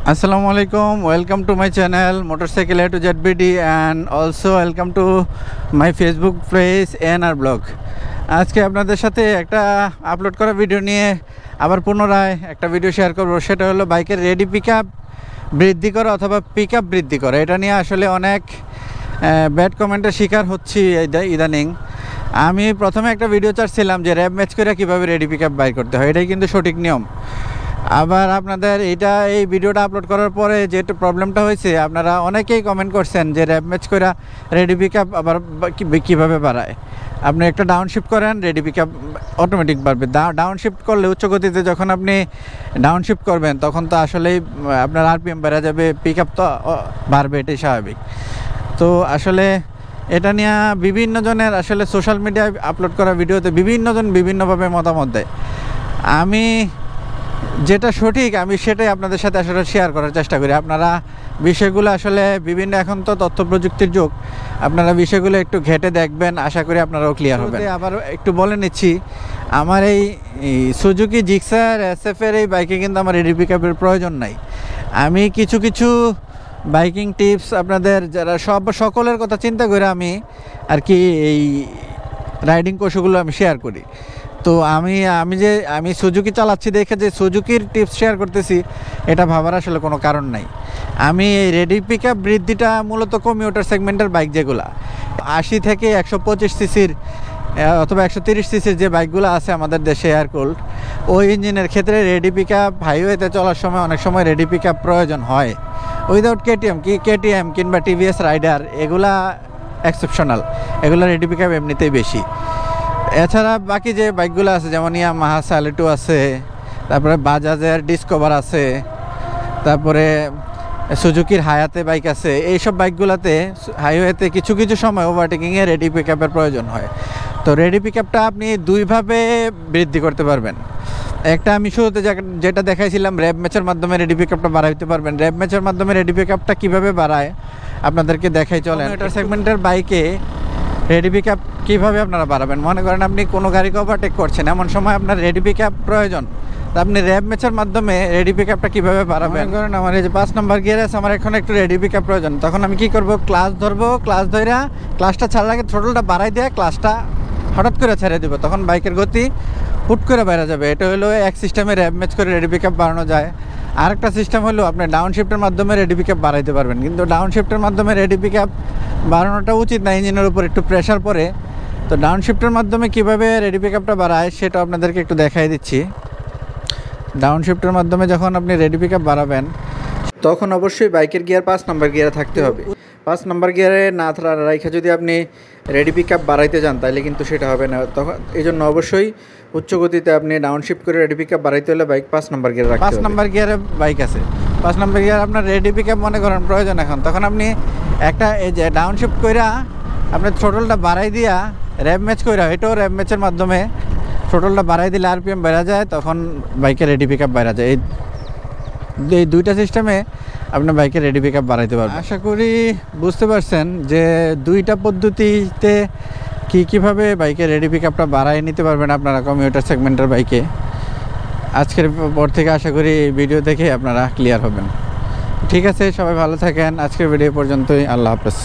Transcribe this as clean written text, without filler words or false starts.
Assalamu alaikum, welcome to my channel Motorcycle A to ZBD and also welcome to my Facebook page ANR blog. আজকে আপনাদের সাথে একটা upload করা video নিয়ে আবার পুনরায় একটা ভিডিও শেয়ার করব। সেটা হলো বাইকের রেডি পিকআপ বৃদ্ধি করা অথবা পিকআপ বৃদ্ধি করা। এটা নিয়ে আসলে অনেক ব্যাড কমেন্টের শিকার হচ্ছি ইদানিং। আমি প্রথমে একটা ভিডিও ছাড়ছিলাম যে র্যাব ম্যাচ করে কীভাবে রেডি পিকআপ বাই করতে হয়, এটাই কিন্তু সঠিক নিয়ম। আবার আপনাদের এই ভিডিওটা আপলোড করার পরে যে প্রবলেমটা হয়েছে, আপনারা অনেকেই কমেন্ট করছেন যে র্যাব ম্যাচ করে রেডি পিকআপ আবার কীভাবে বাড়ায়। আপনি একটা ডাউনশিফট করেন, রেডি পিকআপ অটোমেটিক বাড়বে। ডাউনশিফট করলে উচ্চ গতিতে যখন আপনি ডাউনশিফট করবেন তখন তো আসলেই আপনার আরপিএম বেড়ে যাবে, পিকআপ তো বাড়বে, এটাই স্বাভাবিক। তো আসলে এটা নিয়ে বিভিন্ন জনের আসলে সোশ্যাল মিডিয়ায় আপলোড করা ভিডিওতে বিভিন্ন জন বিভিন্নভাবে মতামত দেয়। আমি যেটা সঠিক আমি সেটাই আপনাদের সাথে আসলে শেয়ার করার চেষ্টা করি। আপনারা বিষয়গুলো আসলে বিভিন্ন, এখন তো তথ্য প্রযুক্তির যুগ, আপনারা বিষয়গুলো একটু ঘেঁটে দেখবেন, আশা করি আপনারাও ক্লিয়ার হবেন। আবার একটু বলে নিচ্ছি, আমার এই সুজুকি জিক্সার এসএফের এই বাইকে কিন্তু আমার রেডি পিকআপের প্রয়োজন নাই। আমি কিছু বাইকিং টিপস আপনাদের যারা সকলের কথা চিন্তা করে আমি আর কি এই রাইডিং কৌশলগুলো আমি শেয়ার করি। তো আমি সুজুকি চালাচ্ছি দেখে যে সুজুকির টিপস শেয়ার করতেছি, এটা ভাবার আসলে কোনো কারণ নাই। আমি এই রেডি পিকআপ বৃদ্ধিটা মূলত কমিউটার সেগমেন্টের বাইক, যেগুলো 80 থেকে 125 সিসির অথবা 130 সিসির যে বাইকগুলো আছে আমাদের দেশে এয়ারকুল্ড, ওই ইঞ্জিনের ক্ষেত্রে রেডি পিকআপ হাইওয়েতে চলার সময় অনেক সময় রেডি পিকআপ প্রয়োজন হয়। উইদাউট কেটিএম কিংবা টিভিএস রাইডার এগুলা এক্সেপশনাল, এগুলো রেডি পিকআপ এমনিতেই বেশি। এছাড়া বাকি যে বাইকগুলো আছে যেমন ইয়ামাহা সালেটো আছে, তারপরে বাজাজের ডিসকভার আছে, তারপরে সুজুকির হায়াতে বাইক আছে, এইসব বাইকগুলোতে হাইওয়েতে কিছু সময় ওভারটেকিংয়ে রেডি পিকআপের প্রয়োজন হয়। তো রেডি পিকআপটা আপনি দুইভাবে বৃদ্ধি করতে পারবেন। একটা আমি শুরুতে যেটা দেখাইছিলাম, র্যাব ম্যাচের মাধ্যমে রেডি পিকআপটা বাড়াইতে পারবেন। র্যাব ম্যাচের মাধ্যমে রেডি পিকআপটা কীভাবে বাড়ায় আপনাদেরকে দেখাই চলেন। এটা সেগমেন্টের বাইকে রেডি পিকআপ কীভাবে আপনারা বাড়াবেন? মনে করেন আপনি কোনো গাড়িকে ওভারটেক করছেন, এমন সময় আপনার রেডি পিকআপ প্রয়োজন, তো আপনি র্যাব ম্যাচের মাধ্যমে রেডি পিকআপটা কীভাবে বাড়াবেন? মনে করেন আমার এই যে 5 নম্বর গিয়ারে আছে, আমার এখন একটু রেডি পিকআপ প্রয়োজন, তখন আমি কী করব? ক্লাস ধরবো, ক্লাস ধরে ক্লাসটা ছাড়ার আগে থ্রোটলটা বাড়াই দিয়ে ক্লাসটা হঠাৎ করে ছেড়ে দেবো, তখন বাইকের গতি হুট করে বেড়ে যাবে। এটা হলো এক সিস্টেমে র্যাব ম্যাচ করে রেডি পিকআপ বাড়ানো যায়। আরেকটা সিস্টেম হলো আপনি ডাউনশিফটের মাধ্যমে রেডি পিকআপ বাড়াইতে পারবেন, কিন্তু ডাউনশিফটের মাধ্যমে রেডি পিকআপ বাড়ানোটা উচিত না, ইঞ্জিনের উপর একটু প্রেশার পড়ে। তো ডাউনশিফটের মাধ্যমে কীভাবে রেডি পিকআপটা বাড়ায় সেটা আপনাদেরকে একটু দেখাই দিচ্ছি। ডাউনশিফটের মাধ্যমে যখন আপনি রেডি পিকআপ বাড়াবেন তখন অবশ্যই বাইকের গিয়ার 5 নম্বর গিয়ারে থাকতে হবে। 5 নম্বর গিয়ারে না রাইখা যদি আপনি রেডি পিকআপ বাড়াইতে যান তাহলে কিন্তু সেটা হবে না। তখন এই জন্য অবশ্যই উচ্চ গতিতে আপনি ডাউনশিফট করে রেডি পিকআপ বাড়াইতে হলে বাইক 5 নম্বর গিয়ারে রাখতে হবে। 5 নম্বর গিয়ারে বাইক আছে, 5 নম্বর গিয়ার আপনার রেডি পিকআপ মনে করেন প্রয়োজন এখন, তখন আপনি একটা এই যে ডাউনশিফট কইরা আপনি থ্রোটলটা বাড়াই দিয়া র্যাব ম্যাচ কইরা, এটাও র্যাব ম্যাচের মাধ্যমে থ্রোটলটা বাড়াই দিলে আরপিএম বেড়ে যায়, তখন বাইকের রেডি পিকআপ বেড়ে যায়। এই দুইটা সিস্টেমে আপনার বাইকের রেডি পিকআপ বাড়াইতে পারবেন। আশা করি বুঝতে পারছেন যে দুইটা পদ্ধতিতে কীভাবে বাইকের রেডি পিকআপটা বাড়াই নিতে পারবেন আপনারা কমিউটার সেগমেন্টের বাইকে। আজকের পর থেকে আশা করি এই ভিডিও দেখে আপনারা ক্লিয়ার হবেন। ঠিক আছে, সবাই ভালো থাকেন। আজকের ভিডিও পর্যন্তই, আল্লাহ হাফেজ।